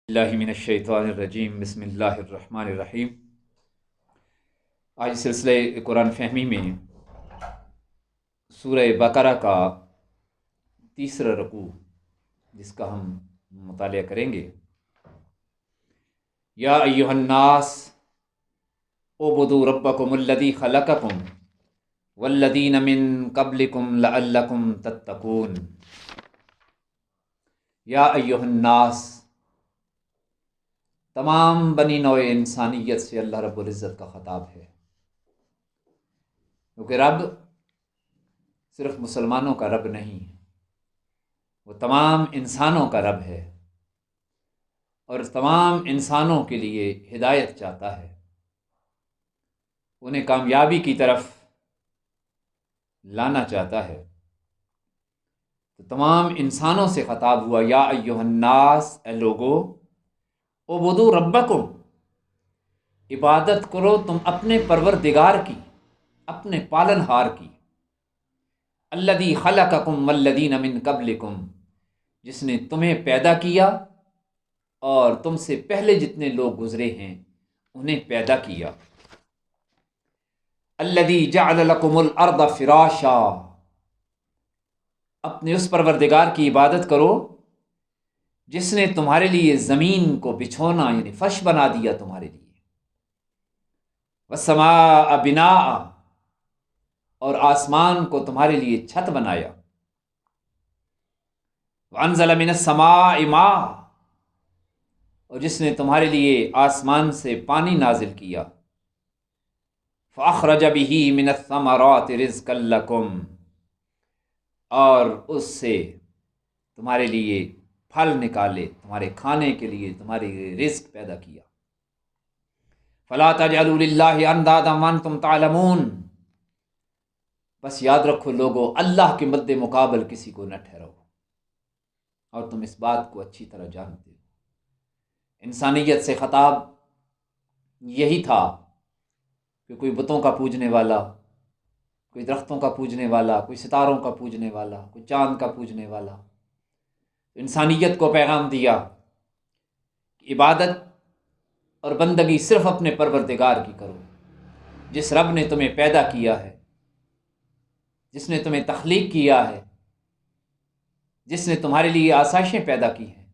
اللہ من الشیطان الرجیم بسم اللہ الرحمن الرحیم۔ آج سلسلہ قرآن فہمی میں سورہ بقرہ کا تیسرا رکوع جس کا ہم مطالعہ کریں گے۔ یا ایہا الناس اعبدوا ربکم الذی خلقکم والذین من قبلکم لعلکم تتقون۔ یا ایہا الناس، تمام بنی نوع انسانیت سے اللہ رب العزت کا خطاب ہے، کیونکہ رب صرف مسلمانوں کا رب نہیں، وہ تمام انسانوں کا رب ہے اور تمام انسانوں کے لیے ہدایت چاہتا ہے، انہیں کامیابی کی طرف لانا چاہتا ہے۔ تو تمام انسانوں سے خطاب ہوا، یا ایھا الناس، اے لوگو، اعبدوا ربکم، عبادت کرو تم اپنے پروردگار کی، اپنے پالنہار کی، الذی خلقکم والذین من قبلکم، جس نے تمہیں پیدا کیا اور تم سے پہلے جتنے لوگ گزرے ہیں انہیں پیدا کیا۔ الذی جعل لکم الارض فراشا، اپنے اس پروردگار کی عبادت کرو جس نے تمہارے لیے زمین کو بچھونا یعنی فرش بنا دیا تمہارے لیے، والسماء بناء، اور آسمان کو تمہارے لیے چھت بنایا، وانزل من السماء ماء، اور جس نے تمہارے لیے آسمان سے پانی نازل کیا، فاخرج به من الثمرات رزقا لکم، اور اس سے تمہارے لیے پھل نکالے، تمہارے کھانے کے لیے تمہارے رزق پیدا کیا۔ فلا تجعلوا للہ اندادا وانتم تعلمون، بس یاد رکھو لوگو، اللہ کے مد مقابل کسی کو نہ ٹھہراؤ، اور تم اس بات کو اچھی طرح جانتے ہو۔ انسانیت سے خطاب یہی تھا کہ کوئی بتوں کا پوجنے والا، کوئی درختوں کا پوجنے والا، کوئی ستاروں کا پوجنے والا، کوئی چاند کا پوجنے والا، انسانیت کو پیغام دیا کہ عبادت اور بندگی صرف اپنے پروردگار کی کرو، جس رب نے تمہیں پیدا کیا ہے، جس نے تمہیں تخلیق کیا ہے، جس نے تمہارے لیے آسائشیں پیدا کی ہیں،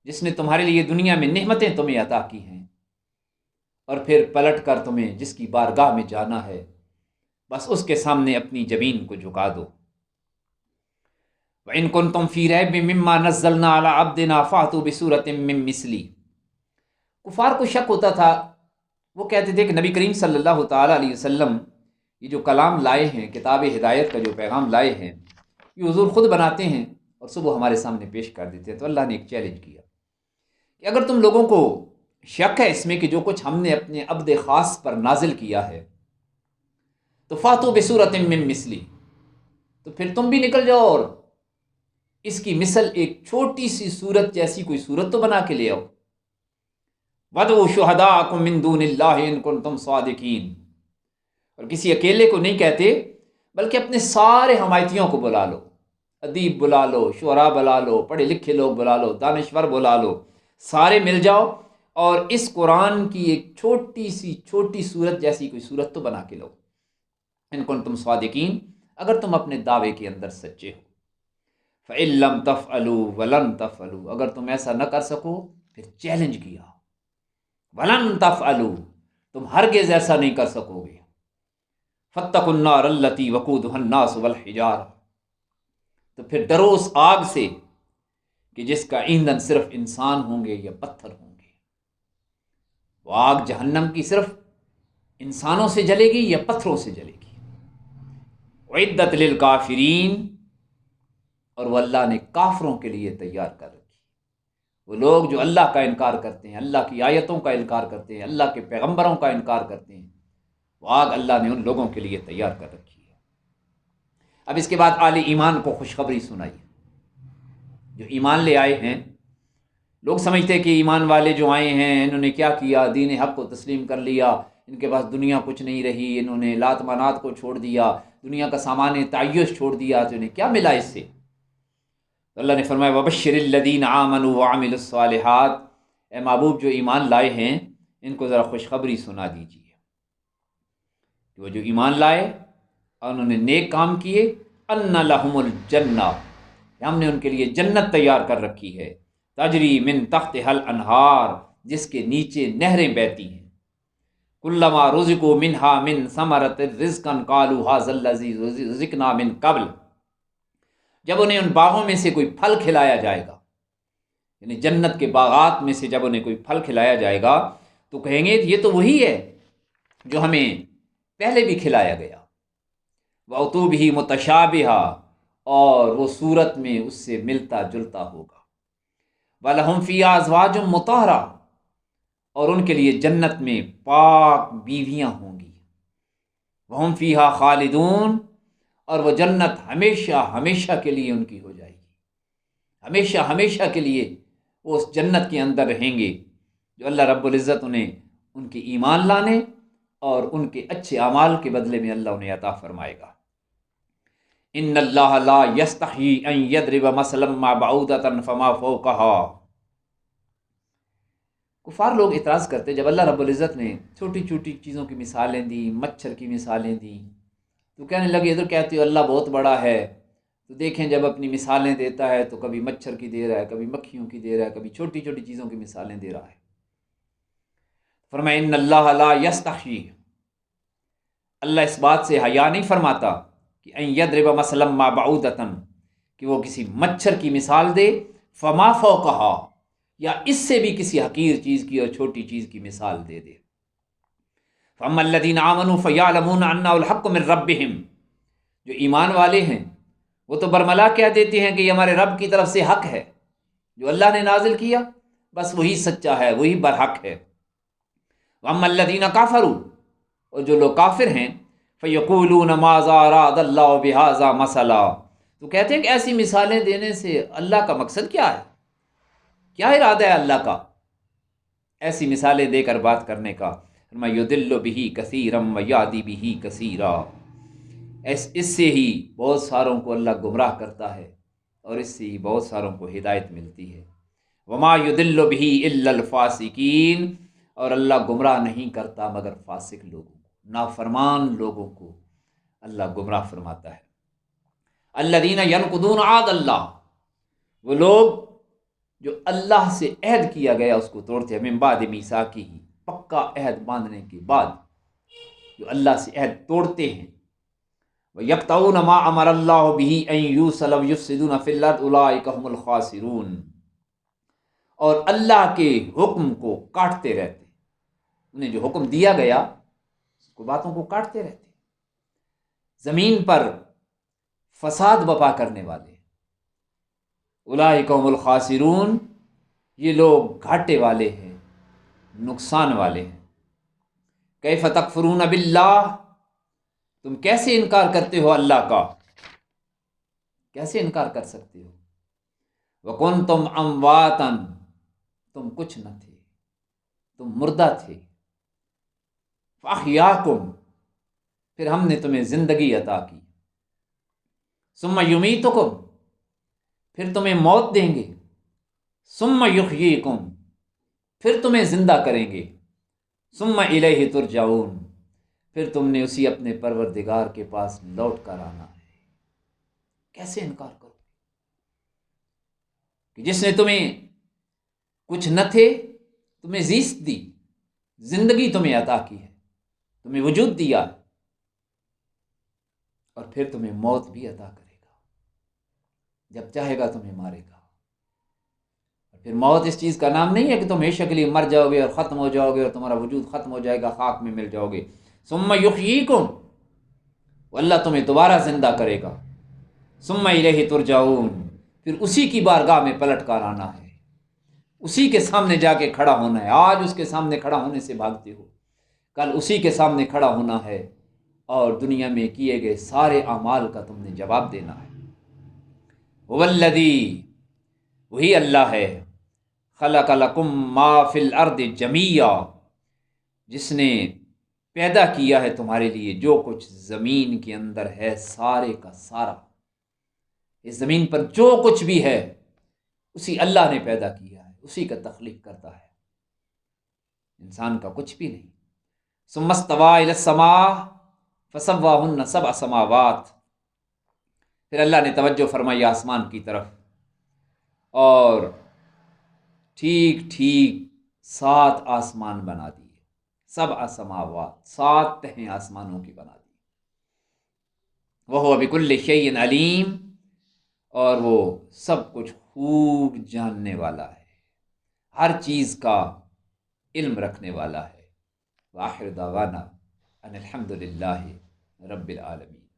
جس نے تمہارے لیے دنیا میں نعمتیں تمہیں عطا کی ہیں، اور پھر پلٹ کر تمہیں جس کی بارگاہ میں جانا ہے بس اس کے سامنے اپنی جبین کو جھکا دو۔ وَإِن كُنتُمْ فِي رَيْبٍ مِّمَّا نَزَّلْنَا عَلَىٰ عَبْدِنَا فَأْتُوا بِسُورَةٍ مِّن مِّثْلِهِ۔ کفار کو شک ہوتا تھا، وہ کہتے تھے کہ نبی کریم صلی اللہ تعالیٰ علیہ وسلم یہ جو کلام لائے ہیں، کتاب ہدایت کا جو پیغام لائے ہیں، یہ حضور خود بناتے ہیں اور صبح ہمارے سامنے پیش کر دیتے ہیں۔ تو اللہ نے ایک چیلنج کیا کہ اگر تم لوگوں کو شک ہے اس میں کہ جو کچھ ہم نے اپنے عبد خاص پر نازل کیا ہے، تو فاتو بصورت من مثلی، تو پھر تم بھی نکل جاؤ اور اس کی مثل ایک چھوٹی سی صورت جیسی کوئی صورت تو بنا کے لے آؤ۔ وَادْعُوا شُهَدَاءَكُم مِّن دُونِ اللَّهِ إِن كُنتُمْ صَادِقِينَ، اور کسی اکیلے کو نہیں کہتے بلکہ اپنے سارے حمایتیوں کو بلا لو، ادیب بلا لو، شعراء بلا لو، پڑھے لکھے لوگ بلا لو، دانشور بلا لو، سارے مل جاؤ اور اس قرآن کی ایک چھوٹی صورت جیسی کوئی صورت تو بنا کے لو، ان کنتم صادقین، اگر تم اپنے دعوے کے اندر سچے ہو۔ فَإِن لَّمْ تَفْعَلُوا وَلَن تَفْعَلُوا، اگر تم ایسا نہ کر سکو پھر چیلنج کیا، وَلَن تَفْعَلُوا، تم ہرگز ایسا نہیں کر سکو گے۔ فَاتَّقُوا النَّارَ الَّتِي وَقُودُهَا النَّاسُ وَالْحِجَارَةُ، تو پھر ڈرو اس آگ سے کہ جس کا ایندھن صرف انسان ہوں گے یا پتھر ہوں گے۔ وہ آگ جہنم کی صرف انسانوں سے جلے گی یا پتھروں سے جلے گی۔ اعدت للکافرین، اور وہ اللہ نے کافروں کے لیے تیار کر رکھی۔ وہ لوگ جو اللہ کا انکار کرتے ہیں، اللہ کی آیتوں کا انکار کرتے ہیں، اللہ کے پیغمبروں کا انکار کرتے ہیں، وہ آگ اللہ نے ان لوگوں کے لیے تیار کر رکھی ہے۔ اب اس کے بعد اہل ایمان کو خوشخبری سنائی۔ جو ایمان لے آئے ہیں، لوگ سمجھتے کہ ایمان والے جو آئے ہیں انہوں نے کیا کیا، دین حق کو تسلیم کر لیا، ان کے پاس دنیا کچھ نہیں رہی، انہوں نے لات منات کو چھوڑ دیا، دنیا کا سامان تعیش چھوڑ دیا، تو انہیں کیا ملا اس سے؟ تو اللہ نے فرمایا وَبَشِّرِ الَّذِينَ آمَنُوا وَعَمِلُوا الصَّالِحَاتِ، اے محبوب جو ایمان لائے ہیں ان کو ذرا خوشخبری سنا دیجیے کہ وہ جو ایمان لائے اور انہوں نے نیک کام کیے، ان لہم الجنہ، ہم نے ان کے لیے جنت تیار کر رکھی ہے، تجری من تحتہا الانہار، جس کے نیچے نہریں بہتی ہیں، کلما رزقوا منہا من ثمرۃ رزقا قالوا ھذا الذی رزقنا من قبل، جب انہیں ان باغوں میں سے کوئی پھل کھلایا جائے گا، یعنی جنت کے باغات میں سے جب انہیں کوئی پھل کھلایا جائے گا تو کہیں گے یہ تو وہی ہے جو ہمیں پہلے بھی کھلایا گیا، وَأُتُوا بِهِ مُتَشَابِهًا، اور وہ صورت میں اس سے ملتا جلتا ہوگا، وَلَهُمْ فِيهَا أَزْوَاجٌ مُطَهَّرَةٌ، اور ان کے لیے جنت میں پاک بیویاں ہوں گی، وَهُمْ فِيهَا خَالِدُونَ، اور وہ جنت ہمیشہ ہمیشہ کے لیے ان کی ہو جائے گی، ہمیشہ ہمیشہ کے لیے وہ اس جنت کے اندر رہیں گے جو اللہ رب العزت انہیں ان کے ایمان لانے اور ان کے اچھے اعمال کے بدلے میں اللہ انہیں عطا فرمائے گا۔ ان اللہ لا یستحیی ان یضرب مثلا ما بعودۃ فما فوقها، کفار لوگ اعتراض کرتے جب اللہ رب العزت نے چھوٹی چھوٹی چیزوں کی مثالیں دی، مچھر کی مثالیں دی، تو کہنے لگے ادھر کہتے ہو اللہ بہت بڑا ہے، تو دیکھیں جب اپنی مثالیں دیتا ہے تو کبھی مچھر کی دے رہا ہے، کبھی مکھیوں کی دے رہا ہے، کبھی چھوٹی چھوٹی چیزوں کی مثالیں دے رہا ہے۔ فرمایا ان اللہ لا یستحیی، اللہ اس بات سے حیا نہیں فرماتا کہ ان یضرب مثلا ما بعودۃ، کہ وہ کسی مچھر کی مثال دے، فما فوقها، یا اس سے بھی کسی حقیر چیز کی اور چھوٹی چیز کی مثال دے دے۔ فاما الذین آمنوا فیعلمون انہ الحق من ربہم، جو ایمان والے ہیں وہ تو برملا کہہ دیتے ہیں کہ یہ ہمارے رب کی طرف سے حق ہے، جو اللہ نے نازل کیا بس وہی سچا ہے، وہی برحق ہے۔ واما الذین کفروا، اور جو لوگ کافر ہیں، فیقولون ماذا اراد اللہ بہذا مثلا، تو کہتے ہیں کہ ایسی مثالیں دینے سے اللہ کا مقصد کیا ہے، کیا ارادہ ہے اللہ کا ایسی مثالیں دے کر بات کرنے کا؟ فرمایا یضل بہ کثیرا ویہدی بہ کثیرا، اس سے ہی بہت ساروں کو اللہ گمراہ کرتا ہے اور اس سے ہی بہت ساروں کو ہدایت ملتی ہے۔ وما یضل بہ الا الفاسقین، اور اللہ گمراہ نہیں کرتا مگر فاسق لوگوں کو، نافرمان لوگوں کو اللہ گمراہ فرماتا ہے۔ الذین ینقضون عہد اللہ، وہ لوگ جو اللہ سے عہد کیا گیا اس کو توڑتے ہیں، من بعد میثاقہ، پکا عہد باندھنے کے بعد جو اللہ سے عہد توڑتے ہیں، وَيَقْطَعُونَ مَا أَمَرَ اللَّهُ بِهِ أَن يُوصَلَ وَيُفْسِدُونَ فِي الْأَرْضِ أُولَٰئِكَ هُمُ الْخَاسِرُونَ، اور اللہ کے حکم کو کاٹتے رہتے، انہیں جو حکم دیا گیا اس کو باتوں کو کاٹتے رہتے، زمین پر فساد بپا کرنے والے، اولئک هم الخاسرون، یہ لوگ گھاٹے والے ہیں، نقصان والے ہیں۔ کیف تکفرون باللہ، تم کیسے انکار کرتے ہو اللہ کا، کیسے انکار کر سکتے ہو؟ وکنتم امواتا، تم کچھ نہ تھے، تم مردہ تھے، فاحیاکم، پھر ہم نے تمہیں زندگی عطا کی، ثم یمیتکم، پھر تمہیں موت دیں گے، ثم یحییکم، پھر تمہیں زندہ کریں گے، ثم الیہ ترجعون، پھر تم نے اسی اپنے پروردگار کے پاس لوٹ کر آنا ہے۔ کیسے انکار کرو کہ جس نے تمہیں کچھ نہ تھے تمہیں زیست دی، زندگی تمہیں عطا کی ہے، تمہیں وجود دیا، اور پھر تمہیں موت بھی عطا کرے گا، جب چاہے گا تمہیں مارے گا۔ اور پھر موت اس چیز کا نام نہیں ہے کہ تم ہمیشہ کے لیے مر جاؤ گے اور ختم ہو جاؤ گے اور تمہارا وجود ختم ہو جائے گا، خاک میں مل جاؤ گے۔ ثم یحییکم، اللہ تمہیں دوبارہ زندہ کرے گا، ثم الیہ ترجعون، پھر اسی کی بارگاہ میں پلٹ کر آنا ہے، اسی کے سامنے جا کے کھڑا ہونا ہے۔ آج اس کے سامنے کھڑا ہونے سے بھاگتے ہو، کل اسی کے سامنے کھڑا ہونا ہے اور دنیا میں کیے گئے سارے اعمال کا تم نے جواب دینا ہے۔ هو الذی، وہی اللہ ہے، خلق لکم ما فی الارض جمیعا، جس نے پیدا کیا ہے تمہارے لیے جو کچھ زمین کے اندر ہے، سارے کا سارا، اس زمین پر جو کچھ بھی ہے اسی اللہ نے پیدا کیا ہے، اسی کا تخلیق کرتا ہے۔ انسان کا کچھ بھی نہیں۔ ثم استوى الى السماء فسواهن سبع سماوات، پھر اللہ نے توجہ فرمائی آسمان کی طرف اور ٹھیک ٹھیک 7 آسمان بنا دیے، 7 سماوات، 7 تہیں آسمانوں کی بنا دی۔ وَهُوَ بِكُلِّ شَيْءٍ علیم، اور وہ سب کچھ خوب جاننے والا ہے، ہر چیز کا علم رکھنے والا ہے۔ وآخر دعوانا ان الحمد للہ رب العالمین۔